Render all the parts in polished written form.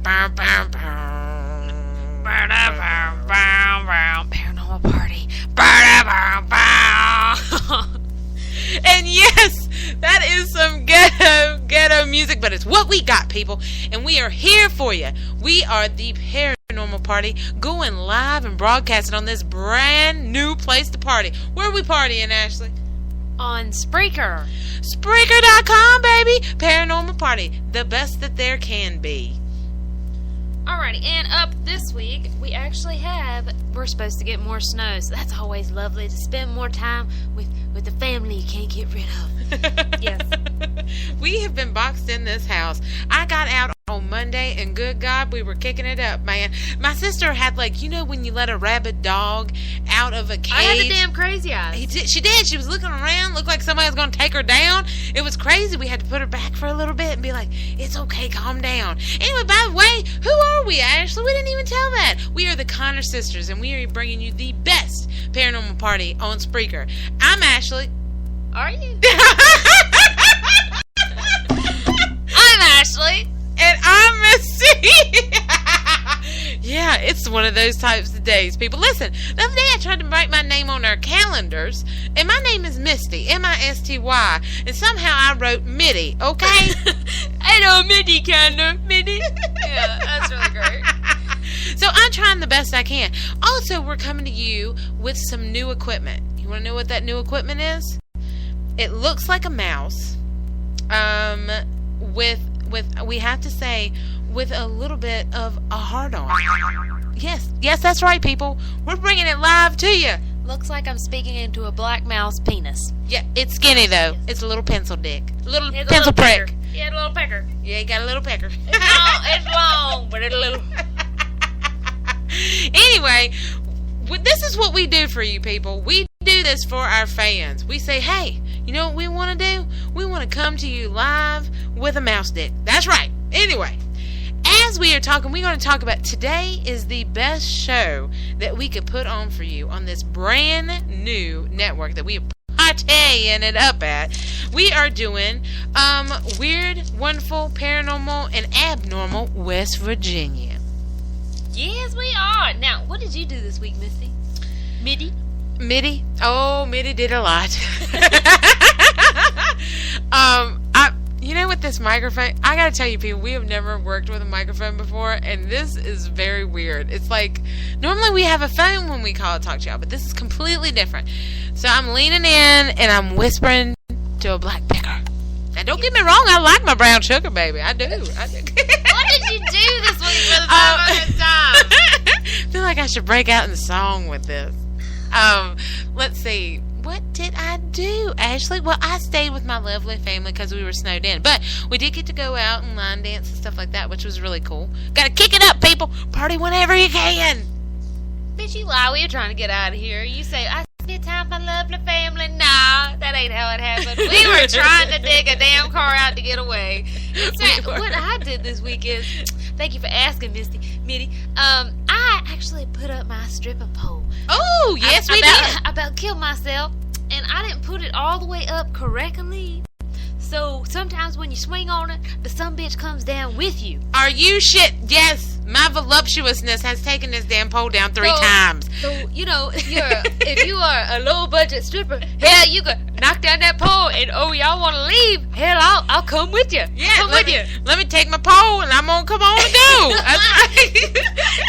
Paranormal Party. And yes, that is some ghetto music, but it's what we got, people. And we are here for you. We are the Paranormal Party, going live and broadcasting on this brand new place to party. Where are we partying, Ashley? On Spreaker. Spreaker.com, baby. Paranormal Party, the best that there can be. Alrighty, and up this week, we're supposed to get more snow, so that's always lovely to spend more time with the family you can't get rid of. Yes. We have been boxed in this house. I got out on Monday, and good God, we were kicking it up, man. My sister had, when you let a rabid dog out of a cage. I had the damn crazy eyes. She did. She was looking around, looked like somebody was going to take her down. It was crazy. We had to put her back for a little bit and be like, it's okay, calm down. Anyway, by the way, who are we, Ashley? We didn't even tell that. We are the Connor Sisters, and we are bringing you the best Paranormal Party on Spreaker. I'm Ashley. Are you? I'm Ashley. And I'm Misty. Yeah, it's one of those types of days, people. Listen, the other day I tried to write my name on our calendars, and my name is Misty, Misty, and somehow I wrote Mitty, okay? I know Mitty, kinda. Mitty. Yeah, that's really great. So I'm trying the best I can. Also, we're coming to you with some new equipment. You want to know what that new equipment is? It looks like a mouse, with we have to say, with a little bit of a hard-on. Yes, that's right, people. We're bringing it live to you. Looks like I'm speaking into a black mouse penis. Yeah, it's skinny, though. It's a little pencil dick. Pencil prick. Pecker. Yeah, a little pecker. Yeah, you got a little pecker. It's long, but it's a little... Anyway, this is what we do for you, people. We do this for our fans. We say, hey, you know what we want to do? We want to come to you live with a mouse dick. That's right. Anyway, as we are talking, we're going to talk about today is the best show that we could put on for you on this brand new network that we are partying it up at. We are doing Weird, Wonderful, Paranormal, and Abnormal West Virginia. Yes, we are. Now, what did you do this week, Misty? Mitty? Oh, Mitty did a lot. With this microphone, I gotta tell you, people, we have never worked with a microphone before, and this is very weird. It's like, normally we have a phone when we call it Talk to Y'all, but this is completely different. So I'm leaning in, and I'm whispering to a black picker. Now, don't get me wrong, I like my brown sugar, baby. I do. What did you do this week for the 500th time? I feel like I should break out in song with this. Let's see. What did I do, Ashley? Well, I stayed with my lovely family because we were snowed in. But we did get to go out and line dance and stuff like that, which was really cool. Gotta kick it up, people. Party whenever you can. Bitch, you lie. We were trying to get out of here. You say, I spent time with my lovely family. Nah, that ain't how it happened. We were trying to dig a damn car out to get away. What I did this week is, thank you for asking, Mitty. I actually put up my stripping pole. Oh, yes, we did. I about killed myself, and I didn't put it all the way up correctly. So sometimes when you swing on it, the sumbitch comes down with you. Are you shit? Yes. My voluptuousness has taken this damn pole down 3 times. So, if you are a low budget stripper, hell, you could knock down that pole and, y'all want to leave? Hell, I'll come with you. Yeah, let me take my pole and I'm going to come on and go. That's right.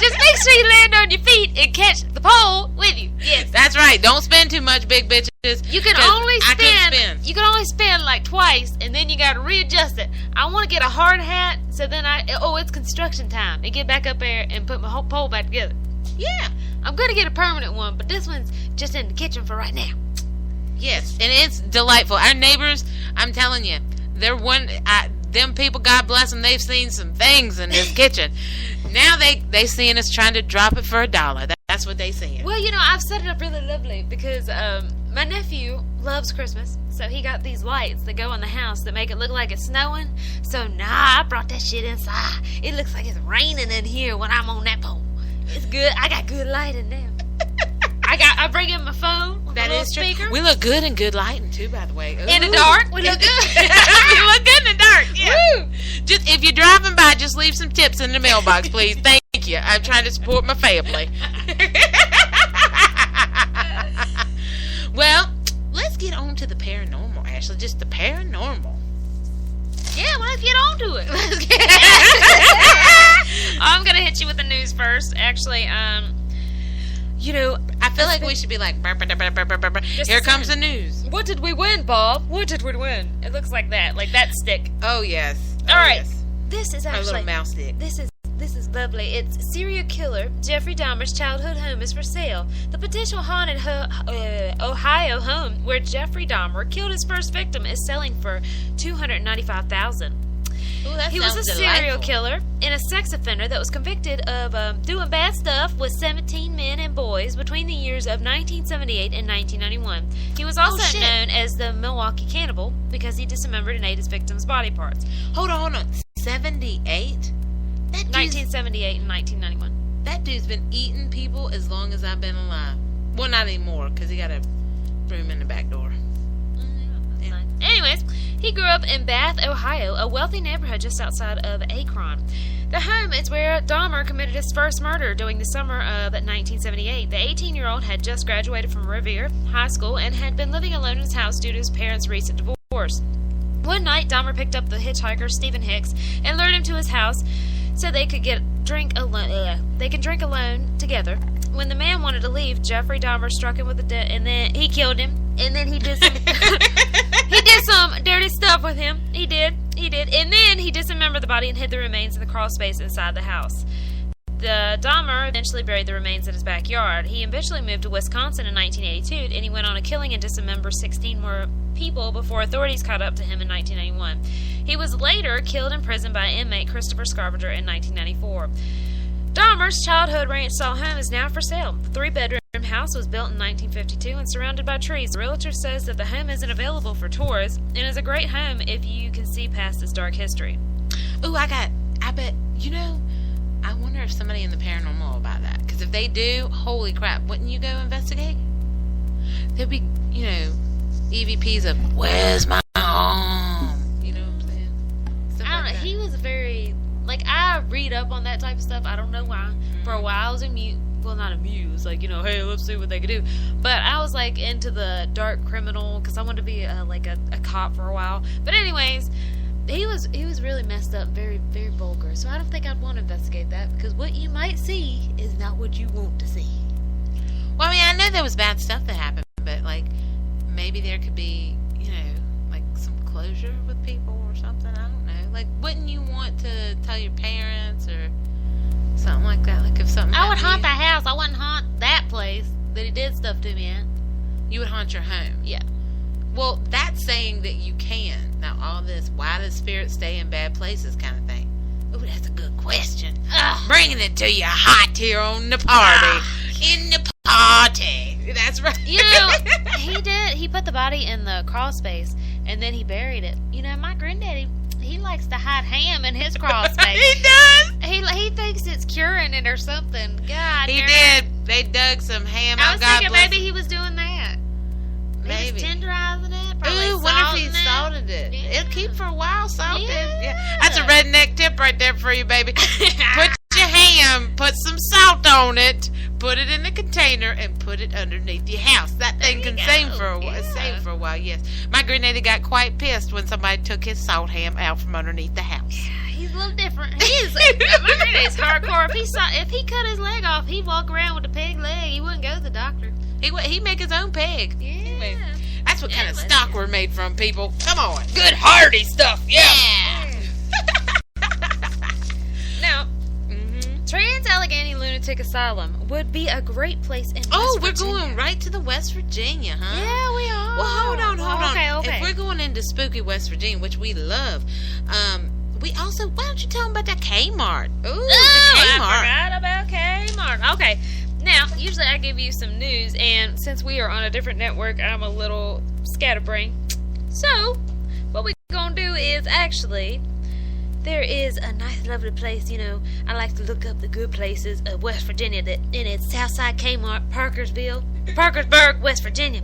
Just make sure you land on your feet and catch the pole with you. Yes. That's right. Don't spend too much, big bitches. You can only spin like twice, and then you got to readjust it. I want to get a hard hat, so then it's construction time. And get back up there and put my whole pole back together. Yeah, I'm going to get a permanent one, but this one's just in the kitchen for right now. Yes, and it's delightful. Our neighbors, I'm telling you, them people, God bless them, they've seen some things in this kitchen. Now they seeing us trying to drop it for $1. That's what they seeing. Well, I've set it up really lovely because my nephew loves Christmas, so he got these lights that go in the house that make it look like it's snowing. So I brought that shit inside. It looks like it's raining in here when I'm on that pole. It's good. I got good lighting now. I bring in my phone. That is true. Speaker. We look good in good lighting too, by the way. Ooh. In the dark, we look good. We look good in the dark. Yeah. Woo! Just if you're driving by, just leave some tips in the mailbox, please. Thank you. I'm trying to support my family. Well, let's get on to the paranormal, Ashley. Just the paranormal. Yeah, let's get on to it. I'm going to hit you with the news first. Actually, I feel like we should be like, burr, burr, burr, burr, burr, burr. Here comes the news. What did we win, Bob? What did we win? It looks like that stick. Oh, yes. All right. Yes. This is Our actually... little mouse stick. This is lovely. It's serial killer Jeffrey Dahmer's childhood home is for sale. The potential haunted Ohio home where Jeffrey Dahmer killed his first victim is selling for $295,000. He was a serial killer and a sex offender that was convicted of doing bad stuff with 17 men and boys between the years of 1978 and 1991. He was also known as the Milwaukee Cannibal because he dismembered and ate his victims' body parts. Hold on. 78? 1978 and 1991. That dude's been eating people as long as I've been alive. Well, not anymore, because he got a broom in the back door. Yeah. Nice. Anyways, he grew up in Bath, Ohio, a wealthy neighborhood just outside of Akron. The home is where Dahmer committed his first murder during the summer of 1978. The 18-year-old had just graduated from Revere High School and had been living alone in his house due to his parents' recent divorce. One night, Dahmer picked up the hitchhiker Stephen Hicks and lured him to his house so they could drink alone together. When the man wanted to leave, Jeffrey Dahmer struck him with and then he killed him. And then he did some some dirty stuff with him. He did. And then he dismembered the body and hid the remains in the crawl space inside the house. The Dahmer eventually buried the remains in his backyard. He eventually moved to Wisconsin in 1982, and he went on a killing and dismembered 16 more people before authorities caught up to him in 1991. He was later killed in prison by inmate Christopher Scarpenter in 1994. Dahmer's childhood ranch-style home is now for sale. The 3-bedroom house was built in 1952 and surrounded by trees. The realtor says that the home isn't available for tourists and is a great home if you can see past its dark history. Ooh, I bet, I wonder if somebody in the paranormal about that. Because if they do, holy crap, wouldn't you go investigate? There'd be, EVPs of, where's my home? You know what I'm saying? Stuff I don't know. like that. He was very, I read up on that type of stuff. I don't know why. Mm-hmm. For a while, I was not amused. Hey, let's see what they could do. But I was, into the dark criminal because I wanted to be, a cop for a while. But anyways, he was really messed up, very, very vulgar. So I don't think I'd want to investigate that because what you might see is not what you want to see. Well, I know there was bad stuff that happened, but, maybe there could be, some closure with people or something. I don't know. Wouldn't you want to tell your parents or something like that? If something I would haunt that the house. I wouldn't haunt that place that he did stuff to me at. You would haunt your home? Yeah. Well, that's saying that you can. Now, all this, why does spirits stay in bad places kind of thing? Ooh, that's a good question. Bringing it to you hot here on the party. In the party. That's right. He did. He put the body in the crawl space, and then he buried it. My granddaddy, he likes to hide ham in his crawl space. He does? He thinks it's curing it or something. God, he did. They dug some ham out. I was thinking maybe he was doing that. Maybe. He was tenderizing it. Probably Ooh, wonder if he salted it. Yeah. It'll keep for a while salted. Yeah. That's a redneck tip right there for you, baby. Put your ham, put some salt on it, put it in the container, and put it underneath your house. That thing can save for a while. Yeah. Save for a while, yes. My granddaddy got quite pissed when somebody took his salt ham out from underneath the house. He's a little different. He is. My granddaddy's hardcore. If he cut his leg off, he'd walk around with a pig leg. He wouldn't go to the doctor. He'd make his own pig. Yeah. That's what kind of stock we're made from, people. Come on. Good hearty stuff. Yeah. Now, Trans-Allegheny Lunatic Asylum would be a great place in West we're Virginia. going right to the West Virginia, huh? Yeah, we are. Well, hold on. Okay. If we're going into spooky West Virginia, which we love, we also, why don't you tell them about that Kmart? Ooh, the Kmart. I forgot about Kmart. Okay. Now, usually I give you some news, and since we are on a different network, I'm a little scatterbrained. So, what we're going to do is actually there is a nice, lovely place, I like to look up the good places of West Virginia, and it's Southside Kmart, Parkersburg, West Virginia.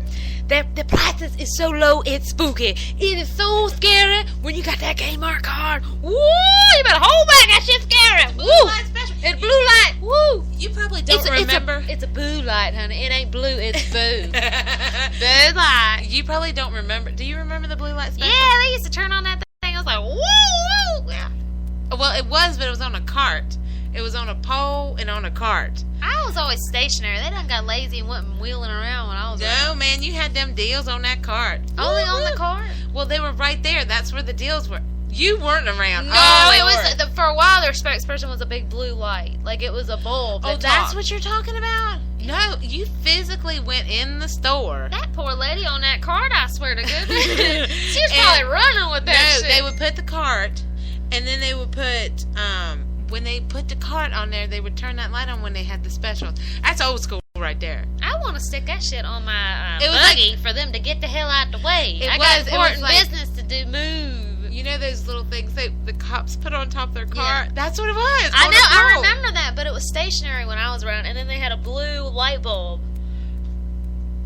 The prices is so low, it's spooky. It is so scary when you got that Kmart card. Woo! You better hold back, that shit's scary. Blue Woo! light special. It's blue light. Woo! You probably don't remember. It's a boo light, honey. It ain't blue, it's boo. Boo light. You probably don't remember. Do you remember the blue light special? Yeah, they used to turn on that thing. I was like, woo, woo. Yeah. Well, it was, but it was on a cart. It was on a pole and on a cart. I was always stationary. They done got lazy and went wheeling around when I was No, man, you had them deals on that cart. Only on the cart? Well, they were right there. That's where the deals were. You weren't around. No, oh, it was for a while. Their spokesperson was a big blue light, like it was a bulb. Oh, that's what you're talking about. No, you physically went in the store. That poor lady on that cart, I swear to goodness, she was probably running with that shit. No, they would put the cart, and then they would put when they put the cart on there, they would turn that light on when they had the specials. That's old school right there. I want to stick that shit on my buggy for them to get the hell out the way. I got important business to do. Move. You know those little things the cops put on top of their car? Yeah. That's what it was. I know. I remember that, but it was stationary when I was around, and then they had a blue light bulb.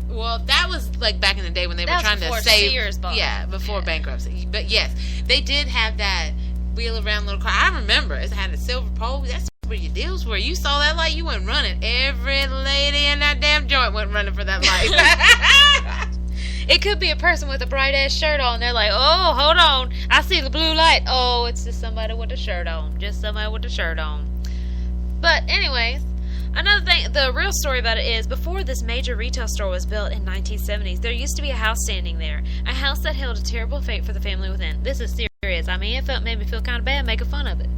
Well, that was like back in the day when they were trying to save. Sears bought. Yeah, before bankruptcy. But yes, they did have that wheel around little car. I remember it had a silver pole. That's where your deals were. You saw that light, you went running. Every lady in that damn joint went running for that light. It could be a person with a bright ass shirt on. They're like, oh, hold on, I see the blue light. Oh, it's just somebody with a shirt on. Just somebody with a shirt on. But anyways, another thing, the real story about it is, before this major retail store was built in 1970s, there used to be a house standing there. A house that held a terrible fate for the family within. This is serious. I mean, it made me feel kind of bad making fun of it.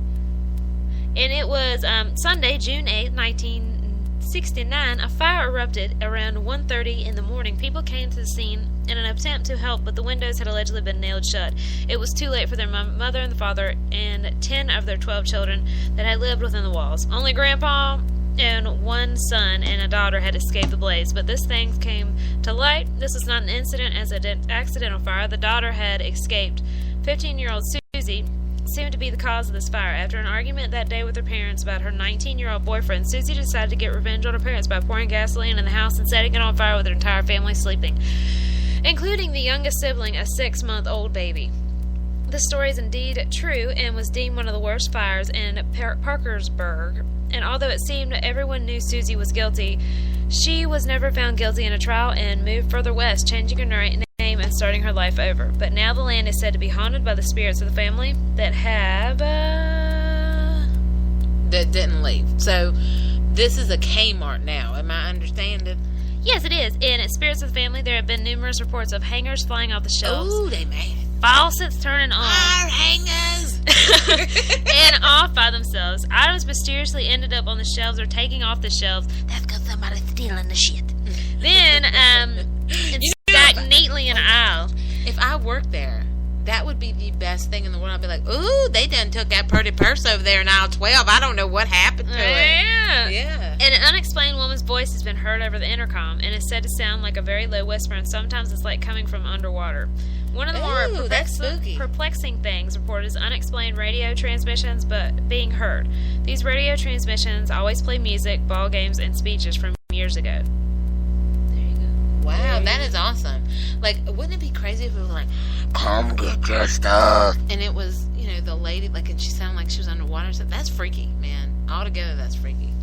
And it was Sunday, June 8th, 1969. A fire erupted around 1:30 in the morning. People came to the scene in an attempt to help, but the windows had allegedly been nailed shut. It was too late for their mother and the father and 10 of their 12 children that had lived within the walls. Only Grandpa and one son and a daughter had escaped the blaze, but this thing came to light. This was not an incident as an accidental fire. The daughter had escaped. 15-year-old Susie seemed to be the cause of this fire. After an argument that day with her parents about her 19-year-old boyfriend, Susie decided to get revenge on her parents by pouring gasoline in the house and setting it on fire with her entire family sleeping, including the youngest sibling, a 6-month-old baby. This story is indeed true and was deemed one of the worst fires in Parkersburg. And although it seemed everyone knew Susie was guilty, she was never found guilty in a trial and moved further west, changing her name and starting her life over. But now the land is said to be haunted by the spirits of the family that have that didn't leave. So this is a Kmart now. Am I understanding? Yes, it is. And at Spirits of the Family, there have been numerous reports of hangers flying off the shelves. Ooh, they mad. Faucets turning on. Our hangers! And off by themselves. Items mysteriously ended up on the shelves or taking off the shelves. That's because somebody's stealing the shit. Then, it's stacked neatly in an aisle. If I worked there, that would be the best thing in the world. I'd be like, ooh, they done took that pretty purse over there in aisle 12. I don't know what happened to it. Yeah. And an unexplained woman's voice has been heard over the intercom and is said to sound like a very low whisper, and sometimes it's like coming from underwater. One of the more perplexing things reported is unexplained radio transmissions but being heard. These radio transmissions always play music, ball games, and speeches from years ago. There you go. Wow, that is awesome. Like, wouldn't it be crazy if it was like, come get your stuff? And it was, you know, the lady, like, and she sounded like she was underwater. So that's freaky, man. Altogether, that's freaky.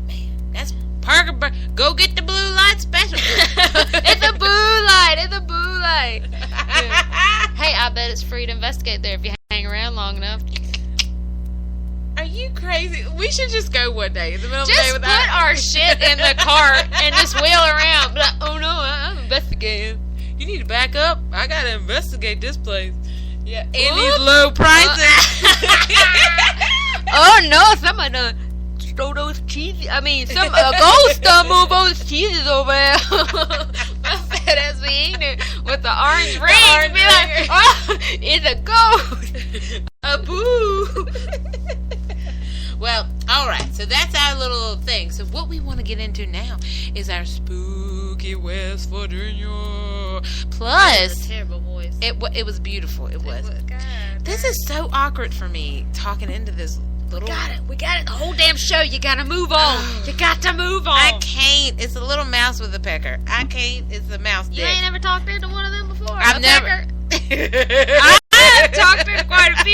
Man, that's Parker. Go get the blue light special. It's a blue light. It's a blue light. Hey, I bet it's free to investigate there if you hang around long enough. Are you crazy? We should just go one day in the middle of the day with put our shit in the cart and just wheel around. Like, oh no, I'm investigating. You need to back up. I gotta investigate this place. Yeah, and these low prices. Oh no, somebody done stole those cheeses. I mean, a ghost done moved those cheeses over there. My fat ass be eating it with the orange ring. Be like, oh, it's a ghost. A boo. Well, alright, so that's our little thing. So what we want to get into now is our spooky West Virginia. Plus, terrible voice. voice. It was beautiful. It was. God. This is so awkward for me talking into this little. We got it. The whole damn show. You gotta move on. You got to move on. I can't. It's a little mouse with a pecker. I can't. It's a mouse dick. You ain't ever talked into one of them before. I've never. I have talked into quite a few.